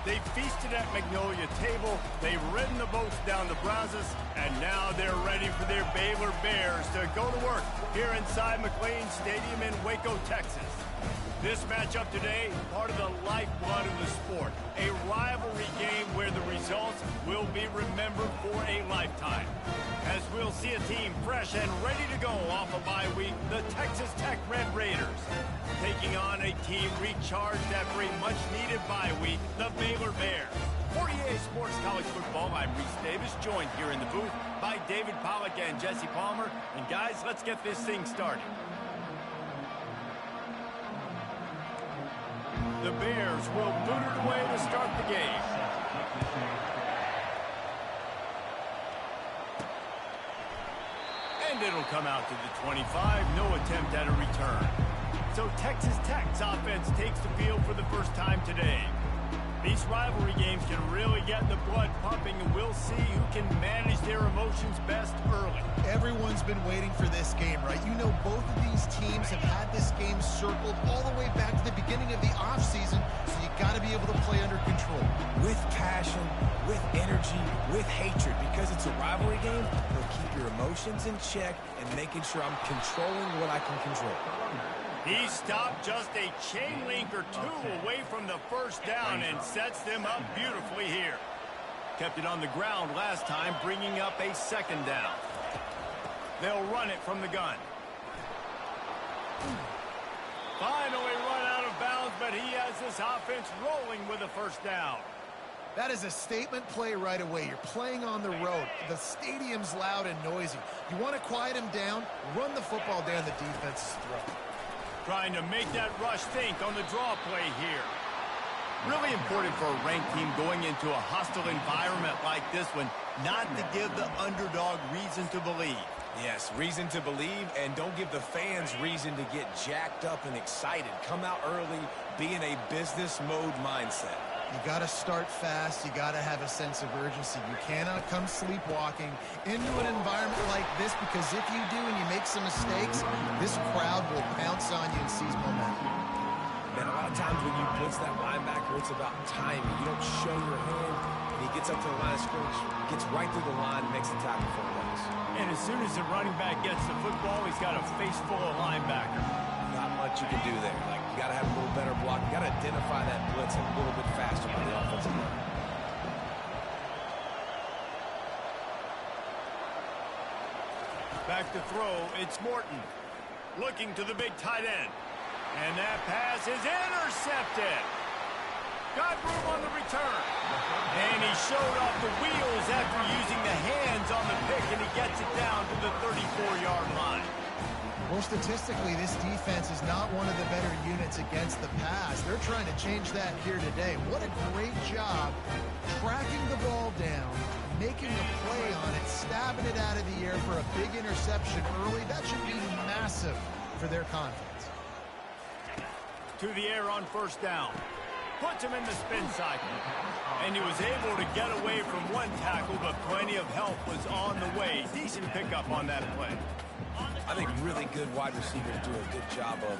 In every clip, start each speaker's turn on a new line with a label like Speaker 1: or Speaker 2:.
Speaker 1: They feasted at Magnolia Table, they've ridden the boats down the Brazos, and now they're ready for their Baylor Bears to go to work here inside McLean Stadium in Waco, Texas. This matchup today, part of the lifeblood of the sport, a rivalry game where the results will be remembered for a lifetime. As we'll see a team fresh and ready to go off a bye week, the Texas Tech Red Raiders, taking on a team recharged after a much-needed bye week, the Baylor Bears. For EA Sports College Football, I'm Reese Davis, joined here in the booth by David Pollack and Jesse Palmer. And guys, let's get this thing started. The Bears will boot it away to start the game. And it'll come out to the 25. No attempt at a return. So Texas Tech's offense takes the field for the first time today. These rivalry games can really get the blood pumping, and we'll see who can manage their emotions best early.
Speaker 2: Everyone's been waiting for this game, right? You know, both of these teams have had this game circled all the way back to the beginning of the offseason, so you got to be able to play under control.
Speaker 3: With passion, with energy, with hatred, because it's a rivalry game, they'll keep your emotions in check and making sure I'm controlling what I can control.
Speaker 1: He stopped just a chain link or two away from the first down and sets them up beautifully here. Kept it on the ground last time, bringing up a second down. They'll run it from the gun. Finally run out of bounds, but he has this offense rolling with a first down.
Speaker 2: That is a statement play right away. You're playing on the road. The stadium's loud and noisy. You want to quiet him down, run the football down the defense's throat.
Speaker 1: Trying to make that rush think on the draw play here. Really important for a ranked team going into a hostile environment like this one, not to give the underdog reason to believe.
Speaker 3: Yes, reason to believe, and don't give the fans reason to get jacked up and excited. Come out early, be in a business mode mindset.
Speaker 2: You got to start fast. You got to have a sense of urgency. You cannot come sleepwalking into an environment like this, because if you do and you make some mistakes, this crowd will pounce on you and seize momentum.
Speaker 3: Man, a lot of times when you blitz that linebacker, it's about timing. You don't show your hand, and he gets up to the line of scrimmage, gets right through the line, and makes the tackle for a loss.
Speaker 1: And as soon as the running back gets the football, he's got a face full of linebacker.
Speaker 3: Not much you can do there. Like, you got to have a little better block. You got to identify that blitz a little bit faster by the offensive line.
Speaker 1: Back to throw, it's Morton. Looking to the big tight end. And that pass is intercepted. Got room on the return. And he showed off the wheels after using the hands on the pick, and he gets it down to the 34-yard line.
Speaker 2: Well, statistically, this defense is not one of the better units against the pass. They're trying to change that here today. What a great job tracking the ball down, making a play on it, stabbing it out of the air for a big interception early. That should be massive for their confidence.
Speaker 1: To the air on first down. Puts him in the spin cycle. And he was able to get away from one tackle, but plenty of help was on the way. Decent pickup on that play.
Speaker 3: I think really good wide receivers do a good job of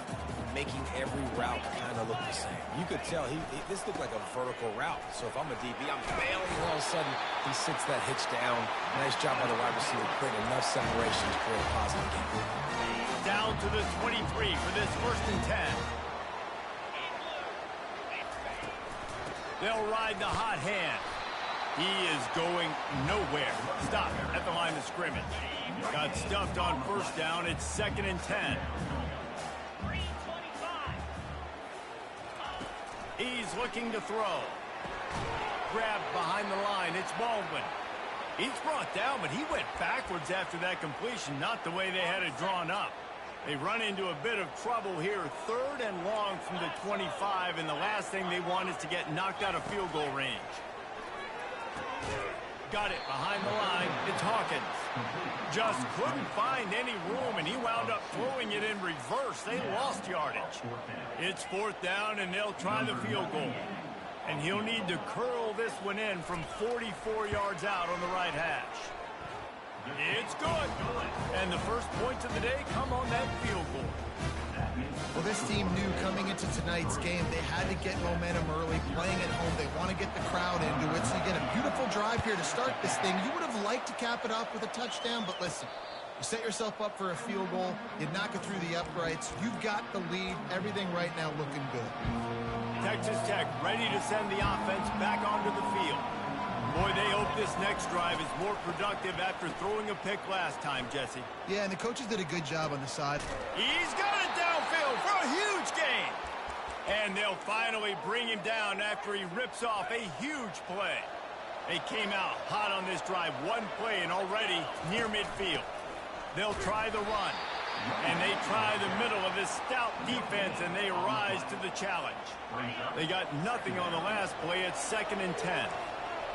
Speaker 3: making every route kind of look the same. You could tell this looked like a vertical route. So if I'm a DB, I'm bailing, and all of a sudden he sits that hitch down. Nice job by the wide receiver, creating enough separation to create a positive game.
Speaker 1: Down to the 23 for this 1st and 10. They'll ride the hot hand. He is going nowhere. Stop at the line of scrimmage. Got stuffed on first down. It's 2nd and 10. He's looking to throw. Grabbed behind the line. It's Baldwin. He's brought down, but he went backwards after that completion, not the way they had it drawn up. They run into a bit of trouble here. 3rd and long from the 25, and the last thing they want is to get knocked out of field goal range. Got it behind the line. It's Hawkins. Just couldn't find any room, and he wound up throwing it in reverse. They lost yardage. It's 4th down, and they'll try the field goal. And he'll need to curl this one in from 44 yards out on the right hash. It's good. And the first points of the day come on that field goal.
Speaker 2: Well, this team knew coming into tonight's game they had to get momentum early, playing at home. They want to get the crowd into it, so you get a beautiful drive here to start this thing. You would have liked to cap it off with a touchdown, but listen, you set yourself up for a field goal, you knock it through the uprights, you've got the lead, everything right now looking good.
Speaker 1: Texas Tech ready to send the offense back onto the field. Boy, they hope this next drive is more productive after throwing a pick last time, Jesse.
Speaker 2: Yeah, and the coaches did a good job on the side.
Speaker 1: He's got it downfield for a huge gain. And they'll finally bring him down after he rips off a huge play. They came out hot on this drive, one play and already near midfield. They'll try the run. And they try the middle of this stout defense, and they rise to the challenge. They got nothing on the last play. It's 2nd and 10.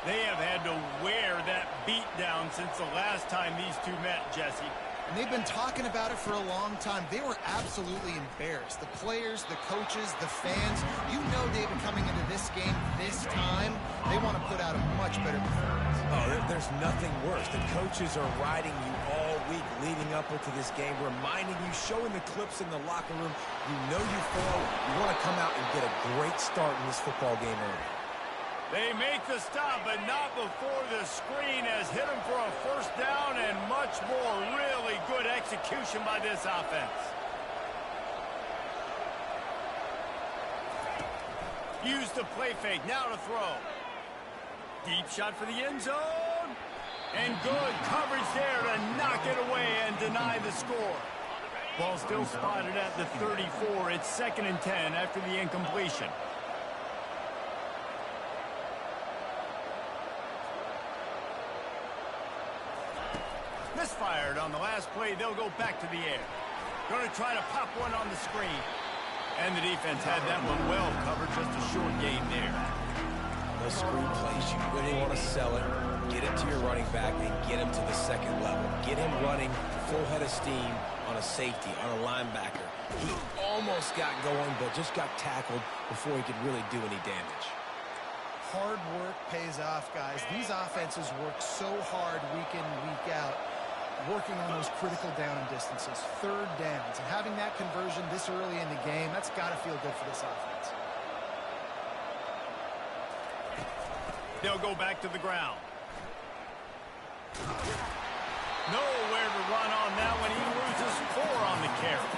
Speaker 1: They have had to wear that beat down since the last time these two met, Jesse.
Speaker 2: And they've been talking about it for a long time. They were absolutely embarrassed. The players, the coaches, the fans. You know, David, coming into this game this time, they want to put out a much better performance.
Speaker 3: Oh, there's nothing worse. The coaches are riding you all week leading up into this game, reminding you, showing the clips in the locker room. You know you failed. You want to come out and get a great start in this football game early.
Speaker 1: They make the stop, but not before the screen has hit them for a first down and much more. Really good execution by this offense. Use the play fake. Now to throw. Deep shot for the end zone. And good coverage there to knock it away and deny the score. Ball still spotted at the 34. It's 2nd and 10 after the incompletion. Misfired on the last play. They'll go back to the air. Going to try to pop one on the screen. And the defense had that one well covered. Just a short gain there.
Speaker 3: Those screen plays, you really want to sell it. Get it to your running back and get him to the second level. Get him running full head of steam on a safety, on a linebacker. He almost got going, but just got tackled before he could really do any damage.
Speaker 2: Hard work pays off, guys. These offenses work so hard week in, week out, working on those critical down and distances, 3rd downs, and having that conversion this early in the game, that's got to feel good for this offense.
Speaker 1: They'll go back to the ground. Nowhere to run on that one. He loses 4 on the carry.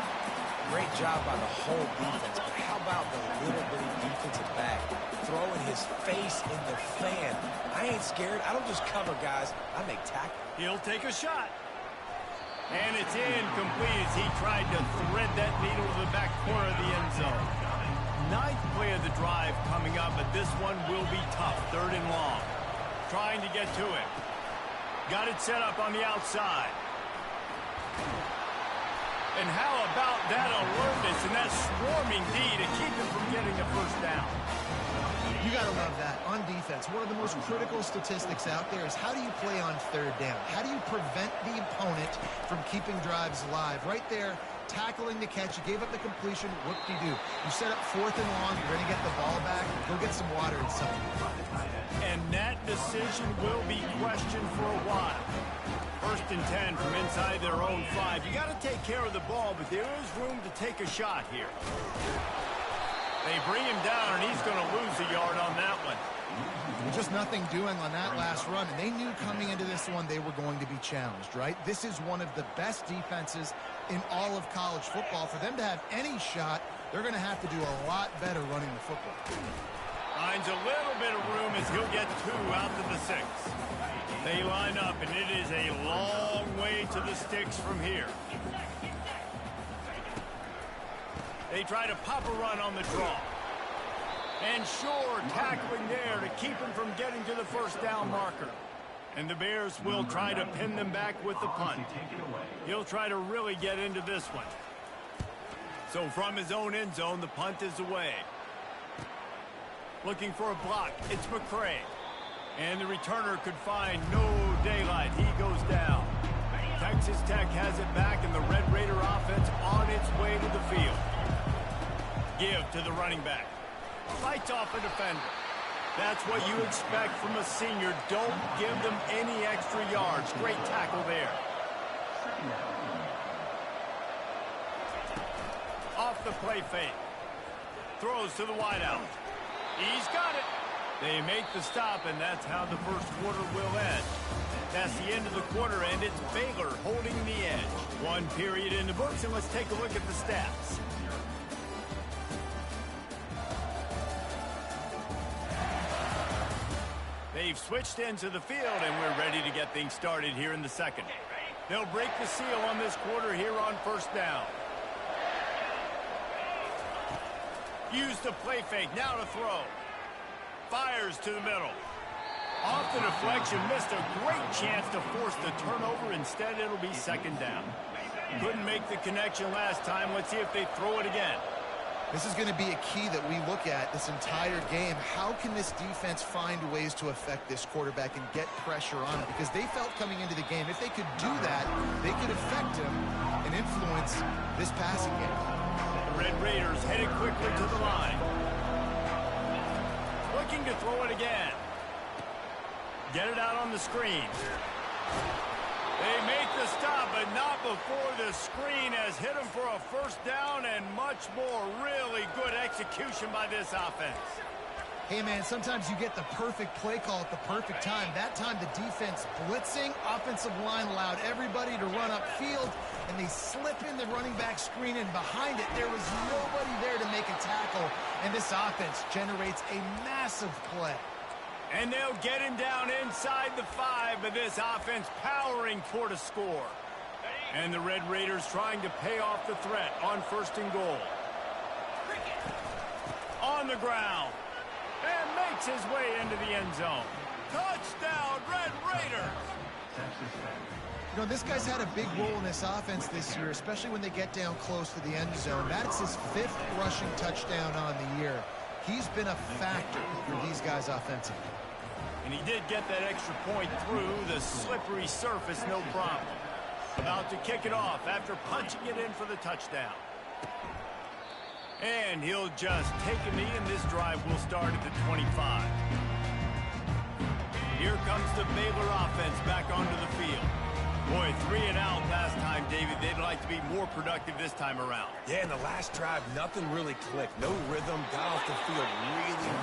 Speaker 3: Great job by the whole defense, but how about the little bitty defensive back throwing his face in the fan? I ain't scared. I don't just cover guys. I make tackle.
Speaker 1: He'll take a shot. And it's incomplete as he tried to thread that needle to the back corner of the end zone. 9th play of the drive coming up, but this one will be tough. 3rd and long. Trying to get to it. Got it set up on the outside. And how about that alertness and that swarming D to keep him from getting the first down?
Speaker 2: You got to love that. On defense, one of the most critical statistics out there is how do you play on 3rd down? How do you prevent the opponent from keeping drives alive? Right there, tackling the catch. You gave up the completion. Whoop-de-doo. You set up 4th and long. You're going to get the ball back. Go get some water and something.
Speaker 1: And that decision will be questioned for a while. 1st and 10 from inside their own 5. You got to take care of the ball, but there is room to take a shot here. They bring him down, and he's going to lose a yard on that one.
Speaker 2: Just nothing doing on that last run, and they knew coming into this one they were going to be challenged, right? This is one of the best defenses in all of college football. For them to have any shot, they're going to have to do a lot better running the football.
Speaker 1: Finds a little bit of room as he'll get 2 out to the 6. They line up, and it is a long way to the sticks from here. They try to pop a run on the draw. And sure, tackling there to keep him from getting to the first down marker. And the Bears will try to pin them back with the punt. He'll try to really get into this one. So from his own end zone, the punt is away. Looking for a block. It's McCray. And the returner could find no daylight. He goes down. Texas Tech has it back, and the Red Raider offense on its way to the field. Give to the running back. Fights off a defender. That's what you expect from a senior. Don't give them any extra yards. Great tackle there. Off the play fake. Throws to the wideout. He's got it. They make the stop, and that's how the first quarter will end. That's the end of the quarter, and it's Baylor holding the edge. One period in the books, and let's take a look at the stats. They've switched into the field, and we're ready to get things started here in the second. They'll break the seal on this quarter here on first down. Use the play fake, now to throw. Fires to the middle. Off the deflection, missed a great chance to force the turnover. Instead, it'll be second down. Couldn't make the connection last time. Let's see if they throw it again.
Speaker 2: This is going to be a key that we look at this entire game. How can this defense find ways to affect this quarterback and get pressure on him? Because they felt coming into the game, if they could do that, they could affect him and influence this passing game.
Speaker 1: The Red Raiders headed quickly to the line. Looking to throw it again. Get it out on the screen. They make the stop, but not before the screen has hit them for a first down and much more. Really good execution by this offense.
Speaker 2: Hey, man, sometimes you get the perfect play call at the perfect time. That time the defense blitzing, offensive line allowed everybody to run upfield, and they slip in the running back screen, and behind it there was nobody there to make a tackle, and this offense generates a massive play.
Speaker 1: And they'll get him down inside the 5, but this offense powering toward a score. And the Red Raiders trying to pay off the threat on first and goal. On the ground. And makes his way into the end zone. Touchdown, Red Raiders!
Speaker 2: You know, this guy's had a big role in this offense this year, especially when they get down close to the end zone. That's his 5th rushing touchdown on the year. He's been a factor for these guys offensively.
Speaker 1: And he did get that extra point through the slippery surface, no problem. About to kick it off after punching it in for the touchdown. And he'll just take a knee, and this drive will start at the 25. Here comes the Baylor offense back onto the field. Boy, 3 and out last time, David. They'd like to be more productive this time around.
Speaker 3: Yeah, in the last drive, nothing really clicked. No rhythm, got off the field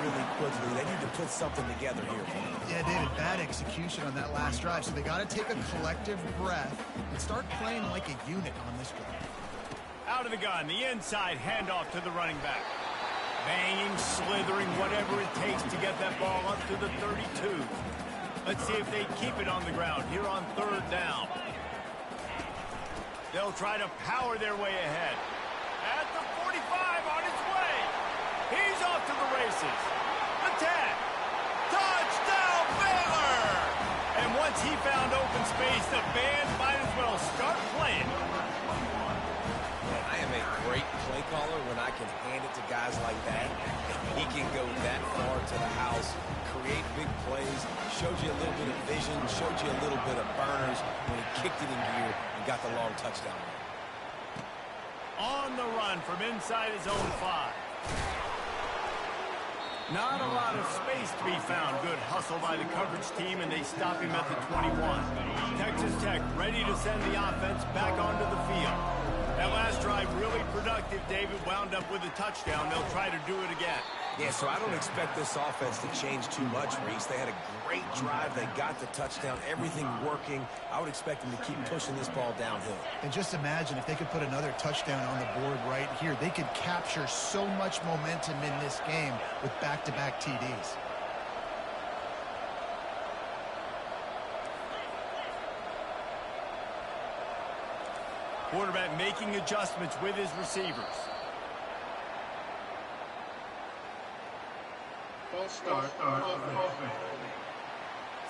Speaker 3: really quickly. They need to put something together here.
Speaker 2: Yeah, David, bad execution on that last drive, so they got to take a collective breath and start playing like a unit on this drive.
Speaker 1: Out of the gun, the inside handoff to the running back. Banging, slithering, whatever it takes to get that ball up to the 32. Let's see if they keep it on the ground here on third down. They'll try to power their way ahead. At the 45, on his way. He's off to the races. The 10. Touchdown, Baylor! And once he found open space, the band might as well start playing.
Speaker 3: I am a great play caller when I can hand it to guys like that. He can go that far to the house, create big plays, showed you a little bit of vision, showed you a little bit of burners when he kicked it in gear and got the long touchdown.
Speaker 1: On the run from inside his own 5. Not a lot of space to be found. Good hustle by the coverage team, and they stop him at the 21. Texas Tech ready to send the offense back onto the field. That last drive really productive. David wound up with a touchdown. They'll try to do it again.
Speaker 3: Yeah, so I don't expect this offense to change too much, Reese. They had a great drive. They got the touchdown. Everything working. I would expect them to keep pushing this ball downhill.
Speaker 2: And just imagine if they could put another touchdown on the board right here. They could capture so much momentum in this game with back-to-back TDs.
Speaker 1: Quarterback making adjustments with his receivers.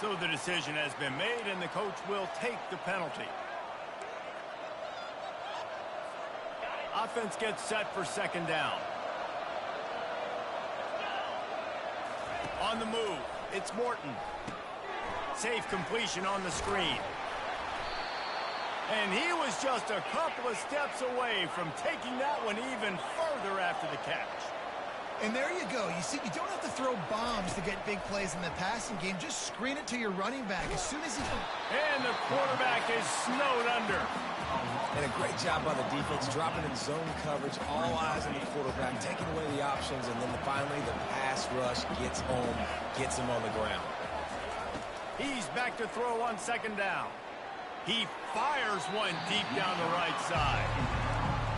Speaker 1: So the decision has been made, and the coach will take the penalty. Offense gets set for second down. On the move, it's Morton. Safe completion on the screen. And he was just a couple of steps away from taking that one even further after the catch.
Speaker 2: And there you go. You see, you don't have to throw bombs to get big plays in the passing game. Just screen it to your running back as soon as he can.
Speaker 1: And the quarterback is snowed under.
Speaker 3: And a great job by the defense, dropping in zone coverage, all eyes on the quarterback, taking away the options, and then finally the pass rush gets home, gets him on the ground.
Speaker 1: He's back to throw on second down. He fires one deep down the right side.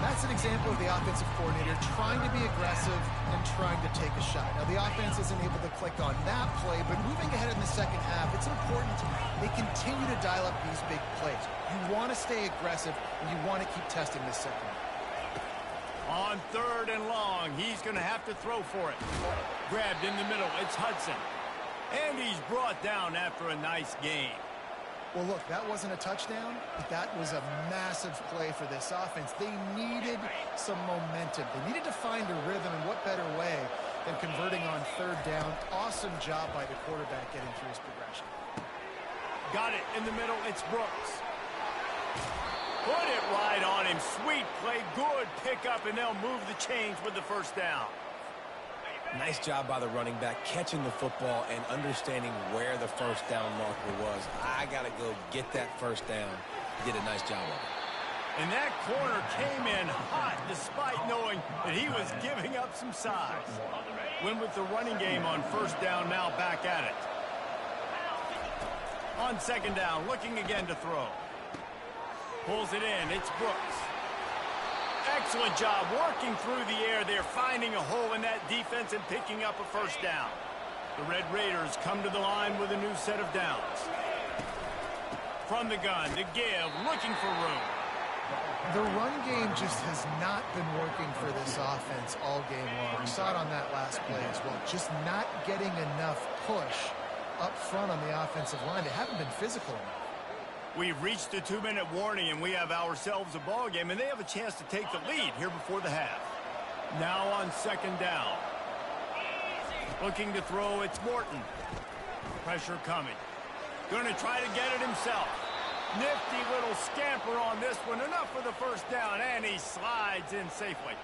Speaker 2: That's an example of the offensive coordinator trying to be aggressive and trying to take a shot. Now, the offense isn't able to click on that play, but moving ahead in the second half, it's important they continue to dial up these big plays. You want to stay aggressive, and you want to keep testing this second.
Speaker 1: On third and long, he's going to have to throw for it. Grabbed in the middle, it's Hudson. And he's brought down after a nice gain.
Speaker 2: Well, look, that wasn't a touchdown, but that was a massive play for this offense. They needed some momentum. They needed to find a rhythm, and what better way than converting on third down. Awesome job by the quarterback getting through his progression.
Speaker 1: Got it in the middle, it's Brooks. Put it right on him. Sweet play, good pickup, and they'll move the chains with the first down.
Speaker 3: Nice job by the running back, catching the football and understanding where the first down marker was. I got to go get that first down. He did a nice job of it.
Speaker 1: And that corner came in hot despite knowing that he was giving up some size. Went with the running game on first down, now back at it. On second down, looking again to throw. Pulls it in, it's Brooks. Excellent job working through the air there, finding a hole in that defense and picking up a first down. The Red Raiders come to the line with a new set of downs. From the gun to give, looking for room.
Speaker 2: The run game just has not been working for this offense all game long. We saw it on that last play as well. Just not getting enough push up front on the offensive line. They haven't been physical enough.
Speaker 1: We've reached the 2-minute warning, and we have ourselves a ball game, and they have a chance to take the lead here before the half. Now on second down. Looking to throw, it's Morton. Pressure coming. Going to try to get it himself. Nifty little scamper on this one. Enough for the first down, and he slides in safely.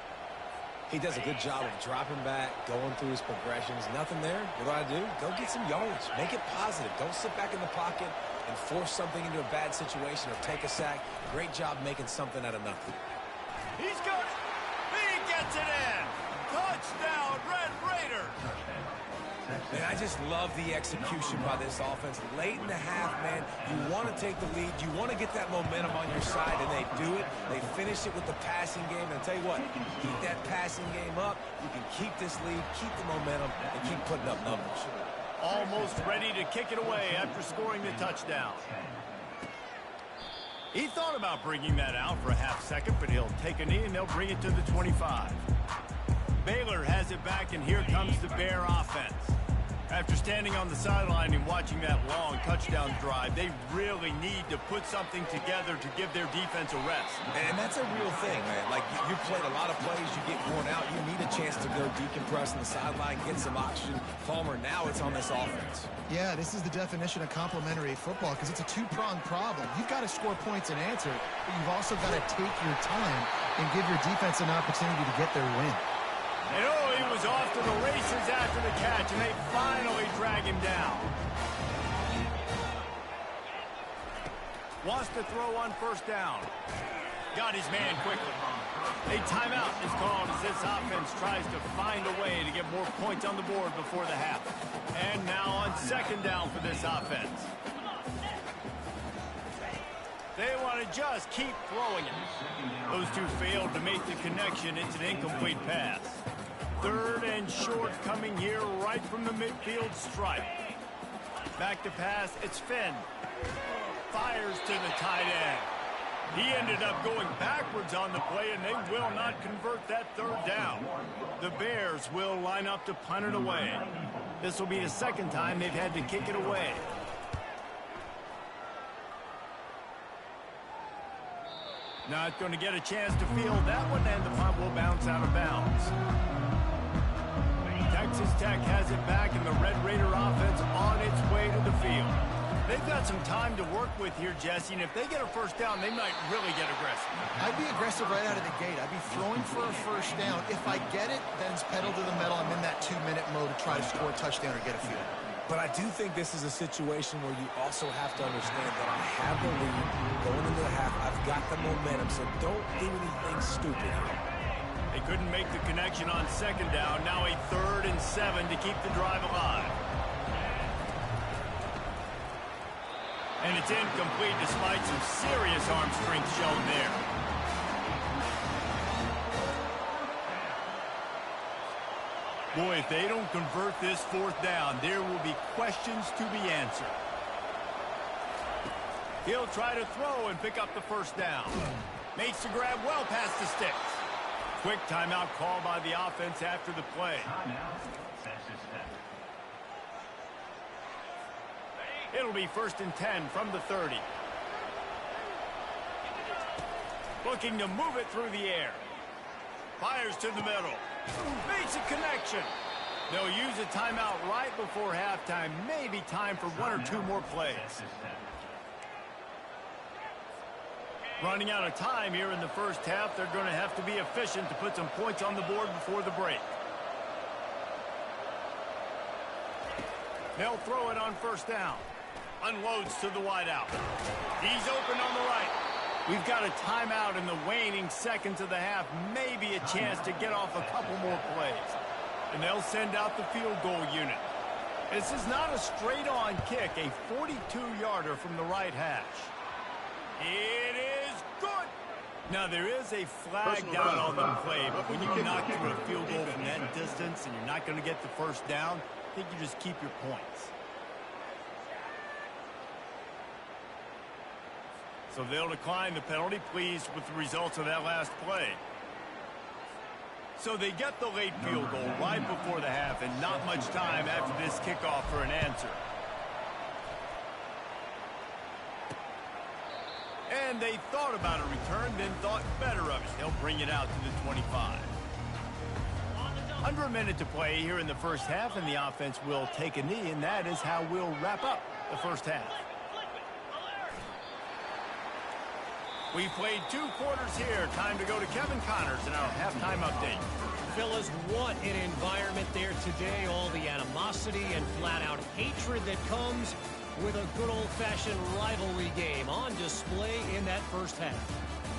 Speaker 3: He does a good job of dropping back, going through his progressions. Nothing there. What do? Go get some yardage. Make it positive. Don't sit back in the pocket and force something into a bad situation or take a sack. Great job making something out of nothing.
Speaker 1: He's got it. He gets it in. Touchdown, Red Raiders.
Speaker 3: Man, I just love the execution by this offense. Late in the half, man, you want to take the lead. You want to get that momentum on your side, and they do it. They finish it with the passing game. And I'll tell you what, keep that passing game up. You can keep this lead, keep the momentum, and keep putting up numbers.
Speaker 1: Almost ready to kick it away after scoring the touchdown. He thought about bringing that out for a half second, but he'll take a knee and they'll bring it to the 25. Baylor has it back, and here comes the Bear offense. After standing on the sideline and watching that long touchdown drive, they really need to put something together to give their defense a rest.
Speaker 3: And that's a real thing, man. Like, you played a lot of plays, you get worn out, you need a chance to go decompress on the sideline, get some oxygen. Palmer, now it's on this offense.
Speaker 2: Yeah, this is the definition of complementary football because it's a two-pronged problem. You've got to score points and answer, but you've also got to take your time and give your defense an opportunity to get their win.
Speaker 1: And oh, he was off to the races after the catch, and they finally drag him down. Wants to throw on first down. Got his man quickly. A timeout is called as this offense tries to find a way to get more points on the board before the half. And now on second down for this offense. They want to just keep throwing it. Those two failed to make the connection. It's an incomplete pass. Third and short coming here right from the midfield stripe. Back to pass, it's Finn. Fires to the tight end. He ended up going backwards on the play, and they will not convert that third down. The Bears will line up to punt it away. This will be the second time they've had to kick it away. Not going to get a chance to field that one, and the punt will bounce out of bounds. Texas Tech has it back, and the Red Raider offense on its way to the field. They've got some time to work with here, Jesse, and if they get a first down, they might really get aggressive.
Speaker 2: I'd be aggressive aggressive right out of the gate. I'd be throwing for a first down. If I get it, then it's pedal to the metal. I'm in that 2-minute mode to try to score a touchdown or get a field.
Speaker 3: But I do think this is a situation where you also have to understand that I have the lead going into the half. I've got the momentum, so don't do anything stupid here.
Speaker 1: They couldn't make the connection on second down. Now a 3rd and 7 to keep the drive alive. And it's incomplete despite some serious arm strength shown there. Boy, if they don't convert this 4th down, there will be questions to be answered. He'll try to throw and pick up the first down. Makes the grab well past the sticks. Quick timeout call by the offense after the play. It'll be 1st and 10 from the 30. Looking to move it through the air. Fires to the middle. Makes a connection. They'll use a timeout right before halftime. Maybe time for 1 or 2 more plays. Running out of time here in the first half. They're going to have to be efficient to put some points on the board before the break. They'll throw it on first down. Unloads to the wideout. He's open on the right. We've got a timeout in the waning seconds of the half. Maybe a chance to get off a couple more plays. And they'll send out the field goal unit. This is not a straight-on kick. A 42-yarder from the right hash. It is good. Now, there is a flag down on the play, but when you knock through a field goal from that distance and you're not going to get the first down, I think you just keep your points. So they'll decline the penalty, pleased with the results of that last play. So they get the late field goal right before the half and not much time after this kickoff for an answer. And they thought about a return, then thought better of it. They'll bring it out to the 25. Under a minute to play here in the first half, and the offense will take a knee, and that is how we'll wrap up the first half. We played 2 quarters here. Time to go to Kevin Connors in our halftime update.
Speaker 4: Fellas, what an environment there today. All the animosity and flat-out hatred that comes with a good old-fashioned rivalry game on display in that first half.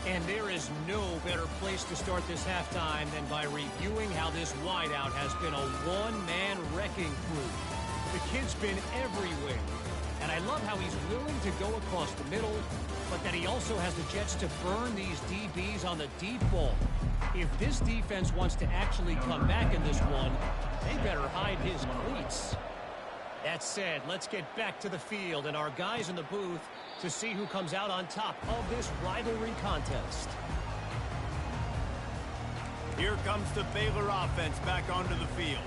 Speaker 4: And there is no better place to start this halftime than by reviewing how this wideout has been a one-man wrecking crew. The kid's been everywhere. And I love how he's willing to go across the middle, but that he also has the jets to burn these DBs on the deep ball. If this defense wants to actually come back in this one, they better hide his cleats. That said, let's get back to the field and our guys in the booth to see who comes out on top of this rivalry contest.
Speaker 1: Here comes the Baylor offense back onto the field.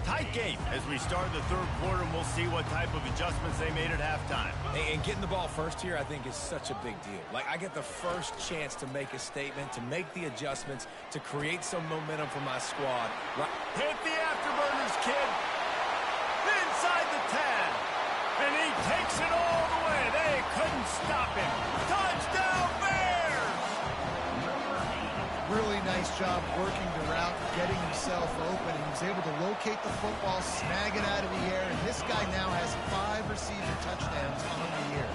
Speaker 1: Tight game as we start the third quarter, and we'll see what type of adjustments they made at halftime.
Speaker 3: And getting the ball first here, I think, is such a big deal. Like, I get the first chance to make a statement, to make the adjustments, to create some momentum for my squad.
Speaker 1: Hit the afterburners, kid. Inside the 10. And he takes it all the way. They couldn't stop him. Touchdown, Bears!
Speaker 2: Really nice job working the route, getting himself open. He was able to locate the football, snag it out of the air, and this guy now has 5 receiving touchdowns on the year.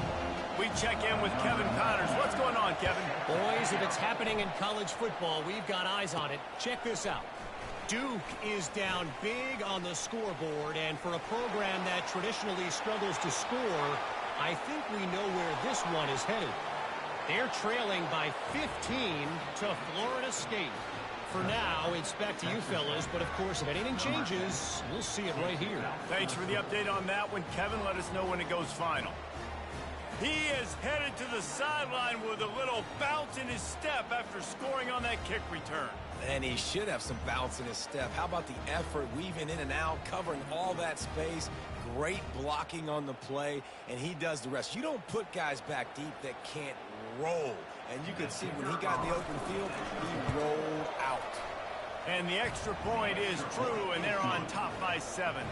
Speaker 1: We check in with Kevin Connors. What's going on, Kevin?
Speaker 4: Boys, if it's happening in college football, we've got eyes on it. Check this out. Duke is down big on the scoreboard, and for a program that traditionally struggles to score, I think we know where this one is headed. They're trailing by 15 to Florida State. For now, it's back to you fellas, but of course, if anything changes, we'll see it right here.
Speaker 1: Thanks for the update on that one, Kevin. Let us know when it goes final. He is headed to the sideline with a little bounce in his step after scoring on that kick return.
Speaker 3: And he should have some bounce in his step. How about the effort, weaving in and out, covering all that space, great blocking on the play, and he does the rest. You don't put guys back deep that can't roll. And you could see when he got in the open field, he rolled out.
Speaker 1: And the extra point is true, and they're on top by 7.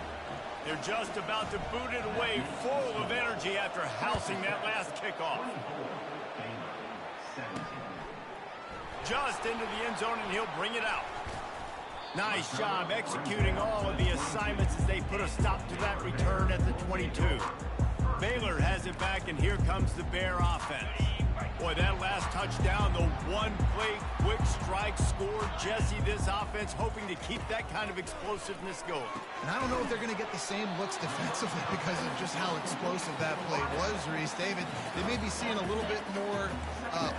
Speaker 1: They're just about to boot it away, full of energy after housing that last kickoff. just into the end zone, and he'll bring it out. Nice job executing all of the assignments as they put a stop to that return at the 22. Baylor has it back, and here comes the Bear offense. Boy, that last touchdown, the one-play quick strike score. Jesse, this offense hoping to keep that kind of explosiveness going.
Speaker 2: And I don't know if they're going to get the same looks defensively because of just how explosive that play was, Reese. David, they may be seeing a little bit more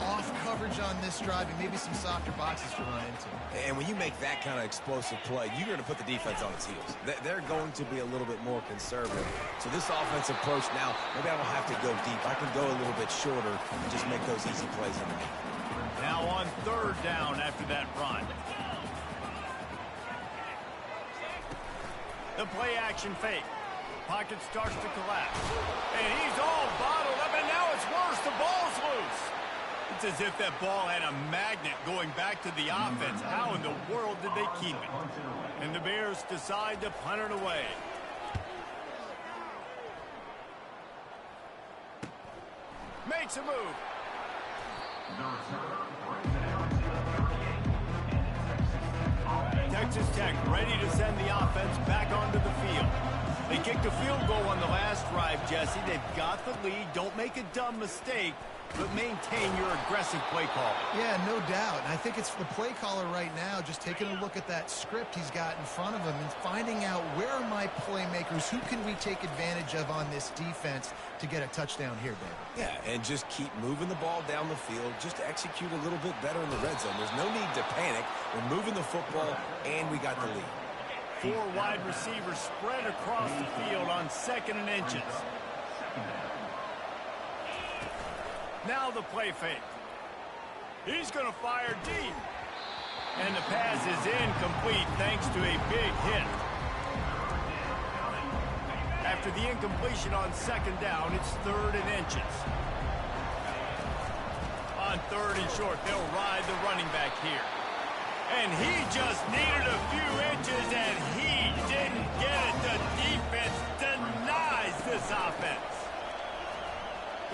Speaker 2: off coverage on this drive and maybe some softer boxes to run into.
Speaker 3: And when you make that kind of explosive play, you're going to put the defense on its heels. They're going to be a little bit more conservative. So this offensive approach now, maybe I don't have to go deep. I can go a little bit shorter and just make those easy plays underneath.
Speaker 1: Now on third down after that run. The play action fake. Pocket starts to collapse. And he's all bottled up, and now it's worse. The ball's loose. It's as if that ball had a magnet going back to the offense. How in the world did they keep it? And the Bears decide to punt it away. Makes a move. Texas Tech ready to send the offense back onto the field. They kicked a field goal on the last drive, Jesse. They've got the lead. Don't make a dumb mistake, but maintain your aggressive play call.
Speaker 2: Yeah, no doubt. And I think it's the play caller right now just taking a look at that script he's got in front of him and finding out where are my playmakers, who can we take advantage of on this defense to get a touchdown here, David.
Speaker 3: Yeah, and just keep moving the ball down the field. Just execute a little bit better in the red zone. There's no need to panic. We're moving the football, and we got the lead.
Speaker 1: 4 wide receivers spread across the field on 2nd and inches. Now the play fake. He's going to fire deep. And the pass is incomplete thanks to a big hit. After the incompletion on 2nd down, it's 3rd and inches. On 3rd and short, they'll ride the running back here. And he just needed a few inches, and he didn't get it. The defense denies this offense.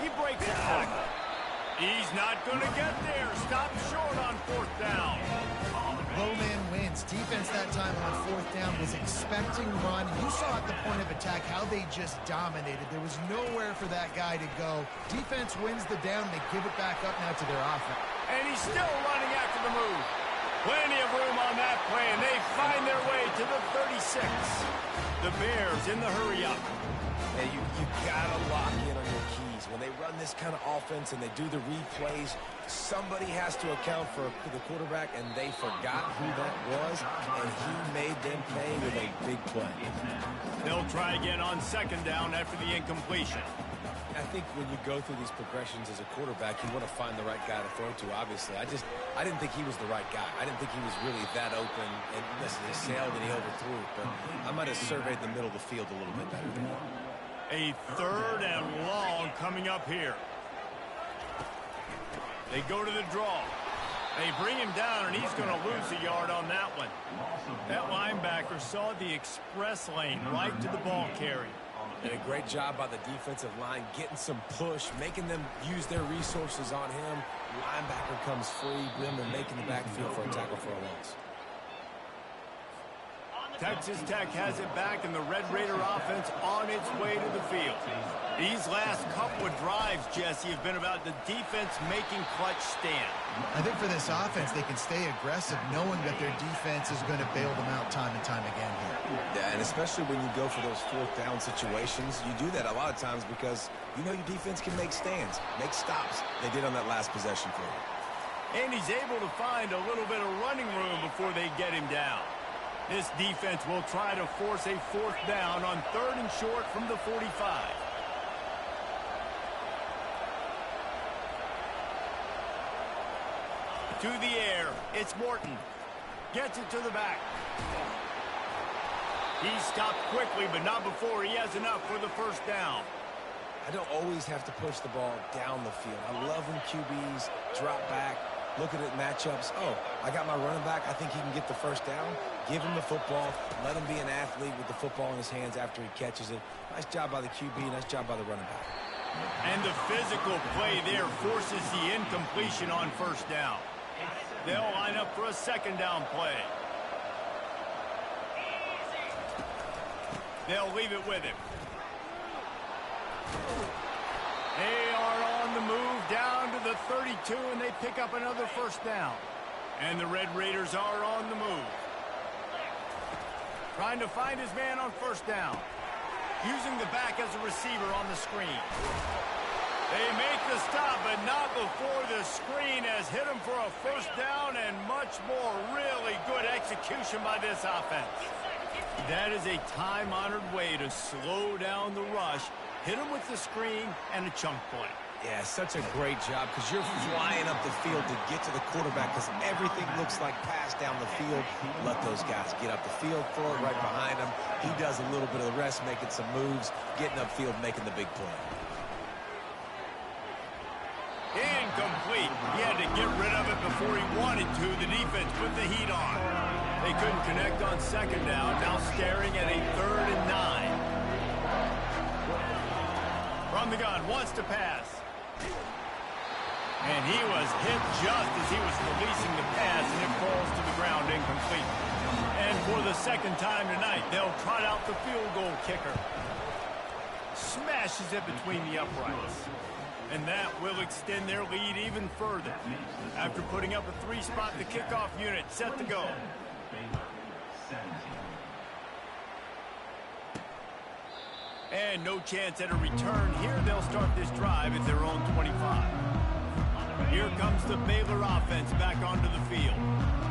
Speaker 1: He breaks a tackle. He's not going to get there. Stop short on 4th down.
Speaker 2: Low man wins. Defense that time on 4th down was expecting run. You saw at the point of attack how they just dominated. There was nowhere for that guy to go. Defense wins the down. They give it back up now to their offense.
Speaker 1: And he's still running after the move. Plenty of room on that play, and they find their way to the 36. The Bears in the hurry-up.
Speaker 3: Hey, you got to lock in on your keys. When they run this kind of offense and they do the replays, somebody has to account for the quarterback, and they forgot who that was, and he made them pay with a big play.
Speaker 1: They'll try again on 2nd down after the incompletion.
Speaker 3: I think when you go through these progressions as a quarterback, you want to find the right guy to throw to, obviously. I didn't think he was the right guy. I didn't think he was really that open. And listen, he sailed and he overthrew it, but I might have surveyed the middle of the field a little bit better than that.
Speaker 1: A 3rd and long coming up here. They go to the draw. They bring him down, and he's going to lose a yard on that one. That linebacker saw the express lane right to the ball carrier.
Speaker 3: And a great job by the defensive line, getting some push, making them use their resources on him. Linebacker comes free, them and making the backfield for a tackle for a loss.
Speaker 1: Texas Tech has it back, and the Red Raider offense on its way to the field. These last couple of drives, Jesse, have been about the defense making clutch stand.
Speaker 2: I think for this offense, they can stay aggressive knowing that their defense is going to bail them out time and time again here.
Speaker 3: Yeah, and especially when you go for those 4th down situations, you do that a lot of times because you know your defense can make stands, make stops. They did on that last possession for you.
Speaker 1: And he's able to find a little bit of running room before they get him down. This defense will try to force a 4th down on 3rd and short from the 45. To the air, it's Morton. Gets it to the back. He stopped quickly, but not before he has enough for the 1st down.
Speaker 3: I don't always have to push the ball down the field. I love when QBs drop back, look at it matchups. Oh, I got my running back. I think he can get the 1st down. Give him the football. Let him be an athlete with the football in his hands after he catches it. Nice job by the QB. Nice job by the running back.
Speaker 1: And the physical play there forces the incompletion on 1st down. They'll line up for a second down play. They'll leave it with him. They are on the move down to the 32, and they pick up another first down. And the Red Raiders are on the move. Trying to find his man on first down. Using the back as a receiver on the screen. They make the stop, but not before the screen has hit him for a first down and much more. Really good execution by this offense. That is a time-honored way to slow down the rush, hit him with the screen, and a chunk play.
Speaker 3: Yeah, such a great job because you're flying up the field to get to the quarterback because everything looks like pass down the field. Let those guys get up the field, throw it right behind him. He does a little bit of the rest, making some moves, getting upfield, making the big play.
Speaker 1: Incomplete. He had to get rid of it before he wanted to. The defense put the heat on. They couldn't connect on second down. Now staring at a 3rd and 9. From the gun, wants to pass. And he was hit just as he was releasing the pass, and it falls to the ground incomplete. And for the second time tonight, they'll trot out the field goal kicker. Smashes it between the uprights. And that will extend their lead even further. After putting up a 3-spot, the kickoff unit set to go. And no chance at a return here. They'll start this drive at their own 25. Here comes the Baylor offense back onto the field.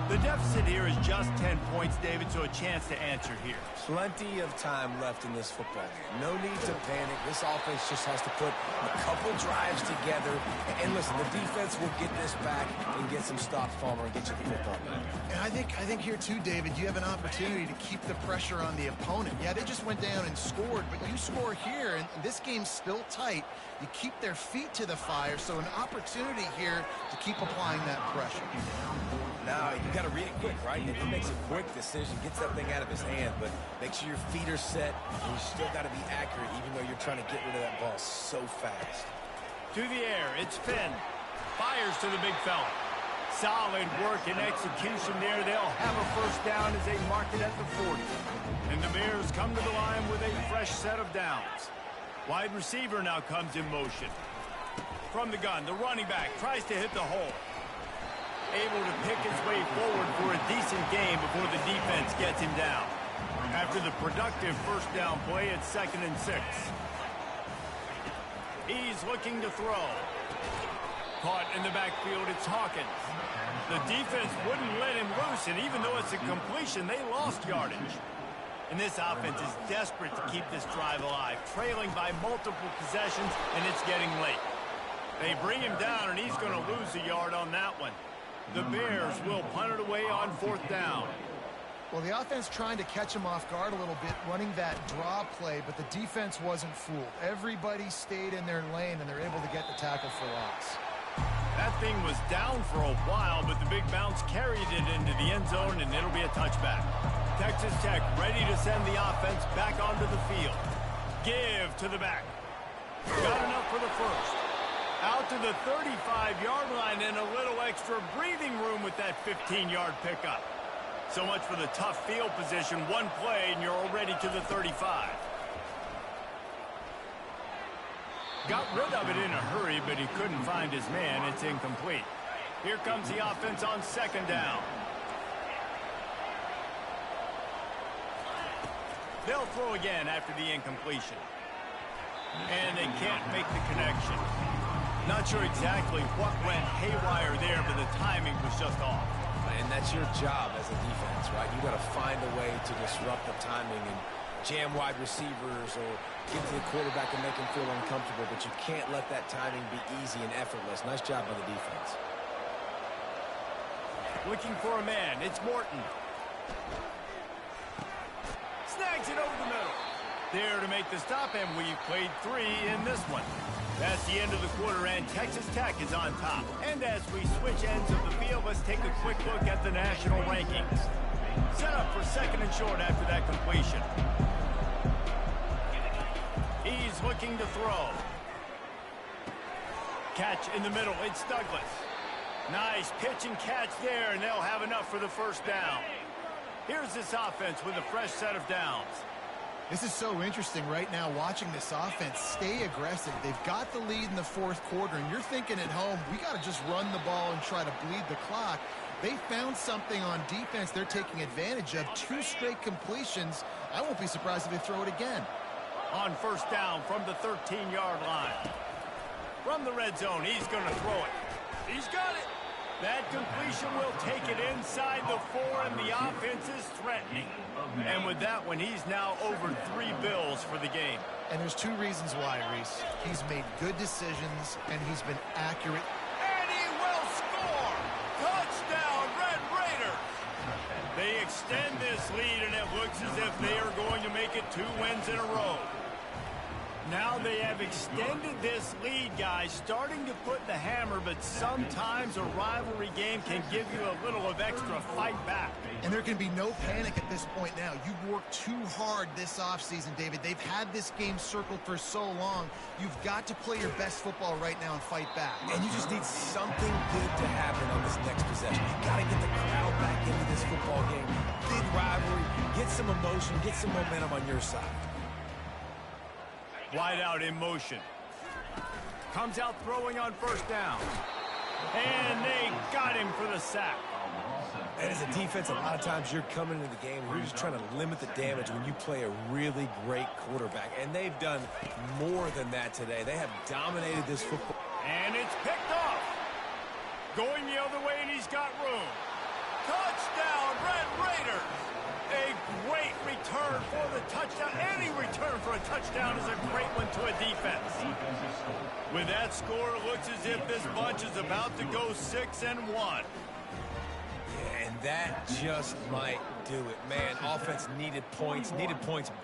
Speaker 1: The deficit here is just 10 points, David, so a chance to answer here.
Speaker 3: Plenty of time left in this football game. No need to panic. This offense just has to put a couple drives together. And listen, the defense will get this back and get some stops, Palmer, and get you the football back.
Speaker 2: And I think here too, David, you have an opportunity to keep the pressure on the opponent. Yeah, they just went down and scored, but you score here, and this game's still tight. You keep their feet to the fire, so an opportunity here to keep applying that pressure.
Speaker 3: Now, you got to read it quick, right? If he makes a quick decision, gets that thing out of his hand, but make sure your feet are set, and you still got to be accurate, even though you're trying to get rid of that ball so fast.
Speaker 1: To the air, it's Finn. Fires to the big fella. Solid work and execution there. They'll have a first down as they mark it at the 40. And the Bears come to the line with a fresh set of downs. Wide receiver now comes in motion. From the gun, the running back tries to hit the hole. Able to pick his way forward for a decent game before the defense gets him down. After the productive first down play, it's 2nd and 6. He's looking to throw. Caught in the backfield, it's Hawkins. The defense wouldn't let him loose, and even though it's a completion, they lost yardage. And this offense is desperate to keep this drive alive, trailing by multiple possessions, and it's getting late. They bring him down, and he's going to lose a yard on that one. The Bears will punt it away on 4th down.
Speaker 2: Well, the offense trying to catch him off guard a little bit, running that draw play, but the defense wasn't fooled. Everybody stayed in their lane, and they're able to get the tackle for loss.
Speaker 1: That thing was down for a while, but the big bounce carried it into the end zone, and it'll be a touchback. Texas Tech ready to send the offense back onto the field. Give to the back. Got enough for the first. Out to the 35-yard line and a little extra breathing room with that 15-yard pickup. So much for the tough field position. One play and you're already to the 35. Got rid of it in a hurry, but he couldn't find his man. It's incomplete. Here comes the offense on 2nd down. They'll throw again after the incompletion. And they can't make the connection. Not sure exactly what went haywire there, but the timing was just off.
Speaker 3: And that's your job as a defense, right? You got to find a way to disrupt the timing and jam wide receivers or get to the quarterback and make him feel uncomfortable, but you can't let that timing be easy and effortless. Nice job by the defense.
Speaker 1: Looking for a man. It's Morton. Snags it over the middle. There to make the stop, and we've played 3 in this one. That's the end of the quarter, and Texas Tech is on top. And as we switch ends of the field, let's take a quick look at the national rankings. Set up for 2nd and short after that completion. He's looking to throw. Catch in the middle. It's Douglas. Nice pitch and catch there, and they'll have enough for the first down. Here's this offense with a fresh set of downs.
Speaker 2: This is so interesting right now, watching this offense stay aggressive. They've got the lead in the fourth quarter, and you're thinking at home, we got to just run the ball and try to bleed the clock. They found something on defense they're taking advantage of. 2 straight completions. I won't be surprised if they throw it again.
Speaker 1: On first down from the 13-yard line. From the red zone, he's going to throw it. He's got it. That completion will take it inside the 4, and the offense is threatening. And with that one, he's now over 3 bills for the game.
Speaker 2: And there's 2 reasons why, Reese. He's made good decisions, and he's been accurate.
Speaker 1: And he will score! Touchdown, Red Raiders! They extend this lead, and it looks as if they are going to make it 2 wins in a row. Now they have extended this lead, guys, starting to put the hammer, but sometimes a rivalry game can give you a little of extra fight back.
Speaker 2: And there can be no panic at this point now. You've worked too hard this offseason, David. They've had this game circled for so long. You've got to play your best football right now and fight back.
Speaker 3: And you just need something good to happen on this next possession. You got to get the crowd back into this football game. Big rivalry, get some emotion, get some momentum on your side.
Speaker 1: Wide out in motion. Comes out throwing on first down. And they got him for the sack.
Speaker 3: And as a defense, a lot of times you're coming into the game and you're just trying to limit the damage when you play a really great quarterback. And they've done more than that today. They have dominated this football.
Speaker 1: And it's picked off. Going the other way, and he's got room. Touchdown, Red Raiders. A great return for the touchdown. Any return for a touchdown is a great one to a defense. With that score, it looks as if this bunch is about to go 6-1.
Speaker 3: Yeah, and that just might do it. Man, offense needed points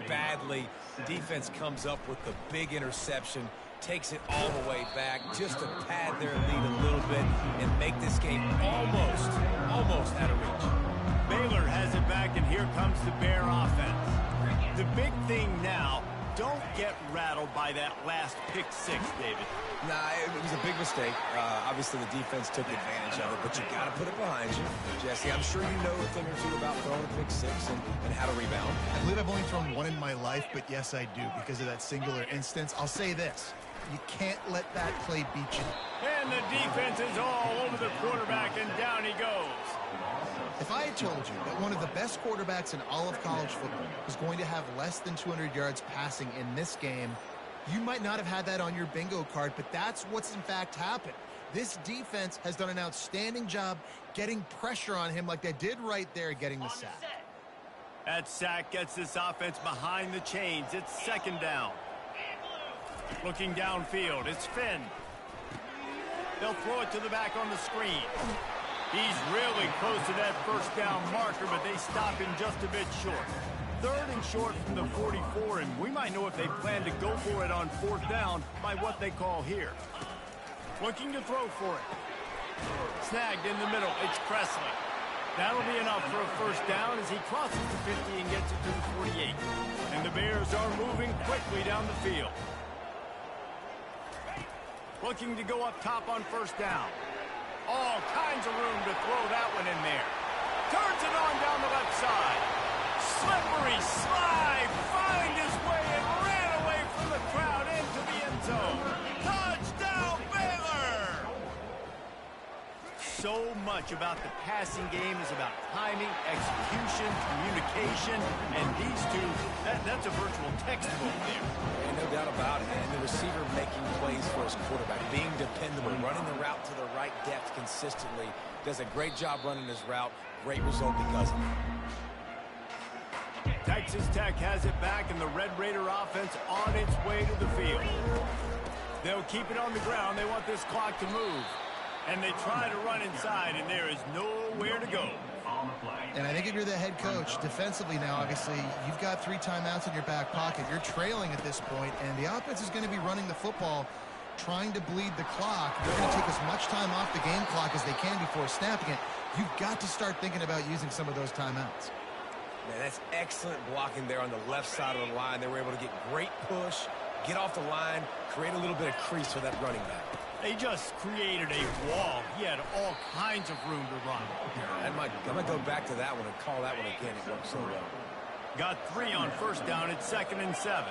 Speaker 3: badly. Defense comes up with the big interception, takes it all the way back just to pad their lead a little bit and make this game almost out of reach.
Speaker 1: Baylor has it back, and here comes the Bear offense. The big thing now, don't get rattled by that last pick 6, David.
Speaker 3: Nah, it was a big mistake. Obviously, the defense took advantage of it, but you got to put it behind you. Jesse, I'm sure you know a thing or two about throwing a pick 6 and how to rebound.
Speaker 2: I believe I've only thrown 1 in my life, but yes, I do, because of that singular instance. I'll say this. You can't let that play beat you.
Speaker 1: And the defense is all over the quarterback, and down he goes.
Speaker 2: If I had told you that one of the best quarterbacks in all of college football was going to have less than 200 yards passing in this game, you might not have had that on your bingo card, but that's what's in fact happened. This defense has done an outstanding job getting pressure on him like they did right there, getting the sack.
Speaker 1: That sack gets this offense behind the chains. It's 2nd down. Looking downfield, it's Finn. They'll throw it to the back on the screen. He's really close to that first down marker, but they stop him just a bit short. 3rd and short from the 44, and we might know if they plan to go for it on 4th down by what they call here. Looking to throw for it. Snagged in the middle, it's Presley. That'll be enough for a first down as he crosses the 50 and gets it to the 48. And the Bears are moving quickly down the field. Looking to go up top on first down. All kinds of room to throw that one in there. Turns it on down the left side. Slippery slide. Find his way and ran away from the crowd into the end zone. Touchdown, Baylor! So much about the passing game is about timing, execution, communication, and these two, that's a virtual textbook there.
Speaker 3: And no doubt about it. And the receiver making plays for his quarterback, being dependable, running the route to the right depth consistently. Does a great job running his route. Great result because of it.
Speaker 1: Texas Tech has it back, and the Red Raider offense on its way to the field. They'll keep it on the ground. They want this clock to move. And they try to run inside, and there is nowhere to go.
Speaker 2: And I think if you're the head coach, defensively now, obviously, you've got 3 timeouts in your back pocket. You're trailing at this point, and the offense is going to be running the football, trying to bleed the clock. They're going to take as much time off the game clock as they can before snapping it. You've got to start thinking about using some of those timeouts.
Speaker 3: Man, that's excellent blocking there on the left side of the line. They were able to get great push, get off the line, create a little bit of crease for that running back.
Speaker 1: They just created a wall. He had all kinds of room to run.
Speaker 3: I'm going to go back to that one and call that one again. It worked so well.
Speaker 1: Got 3 on first down. It's 2nd and 7.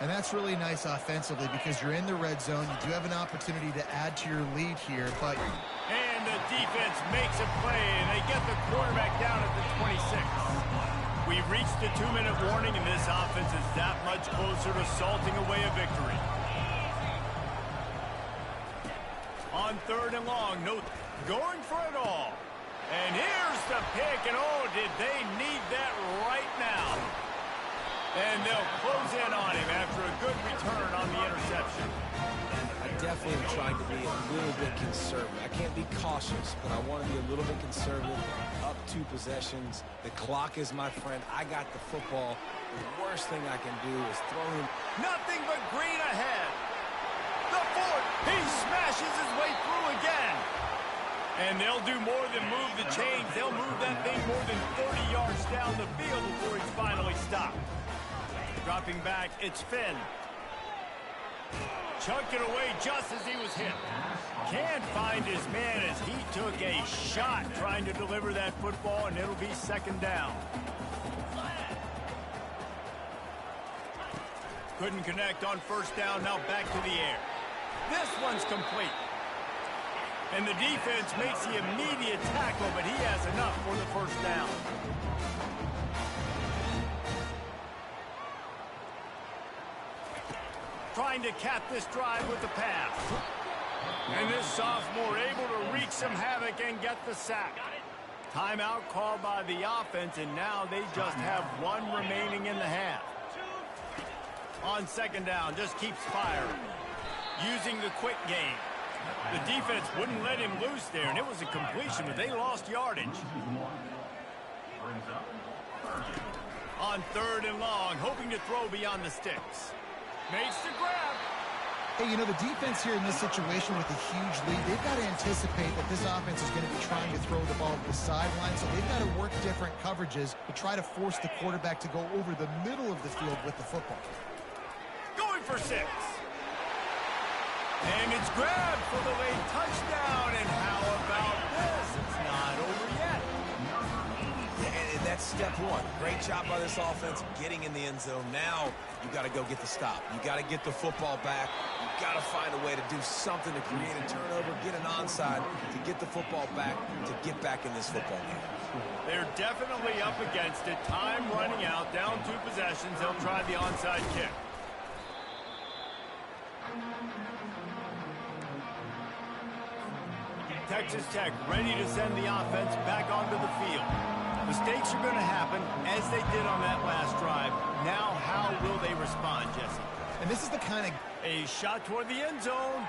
Speaker 2: And that's really nice offensively because you're in the red zone. You do have an opportunity to add to your lead here, but...
Speaker 1: And the defense makes a play, and they get the quarterback down at the 26. We've reached the 2-minute warning, and this offense is that much closer to salting away a victory. On 3rd and long, no, going for it all. And here's the pick, and oh, did they need that right now. And they'll close in on him after a good return on the interception.
Speaker 3: I definitely am trying to be a little bit conservative. I can't be cautious, but I want to be a little bit conservative. Up 2 possessions. The clock is my friend. I got the football. The worst thing I can do is throw him.
Speaker 1: Nothing but green ahead. The 4th. He smashes his way through again. And they'll do more than move the chains. They'll move that thing more than 30 yards down the field before he's finally stopped. Dropping back, it's Finn. Chucked it away just as he was hit. Can't find his man as he took a shot trying to deliver that football, and it'll be 2nd down. Couldn't connect on first down, now back to the air. This one's complete. And the defense makes the immediate tackle, but he has enough for the first down. Trying to cap this drive with the pass. And this sophomore able to wreak some havoc and get the sack. Timeout called by the offense, and now they just have 1 remaining in the half. On 2nd down, just keeps firing. Using the quick game. The defense wouldn't let him loose there, and it was a completion, but they lost yardage. On 3rd and long, hoping to throw beyond the sticks. Makes the grab.
Speaker 2: Hey, you know, the defense here in this situation with a huge lead, they've got to anticipate that this offense is going to be trying to throw the ball to the sideline, so they've got to work different coverages to try to force the quarterback to go over the middle of the field with the football.
Speaker 1: Going for 6. And it's grabbed for the late touchdown. And how about this? It's not over yet.
Speaker 3: And that's step 1. Great job by this offense getting in the end zone. Now you got to go get the stop. You got to get the football back. You got to find a way to do something to create a turnover, get an onside, to get the football back, to get back in this football game.
Speaker 1: They're definitely up against it. Time running out. Down 2 possessions. They'll try the onside kick. Texas Tech ready to send the offense back onto the field. Mistakes are going to happen, as they did on that last drive. Now, how will they respond, Jesse?
Speaker 2: And this is the kind of...
Speaker 1: A shot toward the end zone.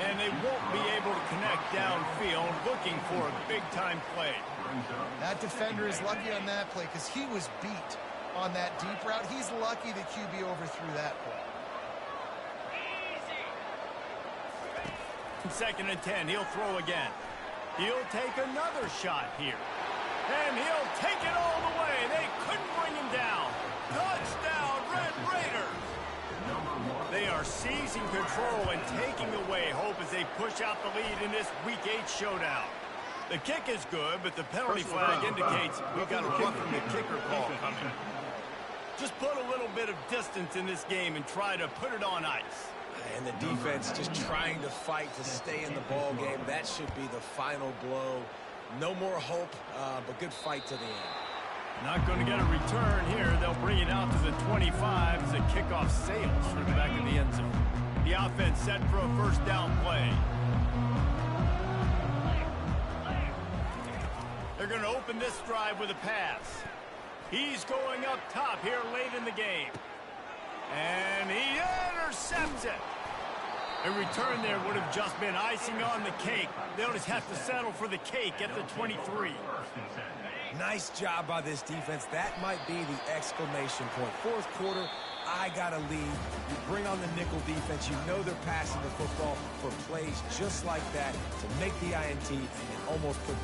Speaker 1: And they won't be able to connect downfield, looking for a big-time play.
Speaker 2: That defender is lucky on that play because he was beat on that deep route. He's lucky the QB overthrew that play.
Speaker 1: 2nd and 10, he'll throw again. He'll take another shot here. And he'll take it all the way. They couldn't bring him down. Touchdown, Red Raiders. They are seizing control and taking away hope as they push out the lead in this Week 8 showdown. The kick is good, but the penalty flag indicates we've got a roughing the kicker call coming. Just put a little bit of distance in this game and try to put it on ice.
Speaker 3: And the defense just trying to fight to stay in the ball game. That should be the final blow. No more hope, but good fight to the end.
Speaker 1: Not going to get a return here. They'll bring it out to the 25 as the kickoff sails through the back of the end zone. The offense set for a first down play. They're going to open this drive with a pass. He's going up top here late in the game. And he intercepts it. A return there would have just been icing on the cake. They'll just have to settle for the cake at the 23.
Speaker 3: Nice job by this defense. That might be the exclamation point. 4th quarter, I got a lead. You bring on the nickel defense. You know they're passing the football for plays just like that to make the INT and almost put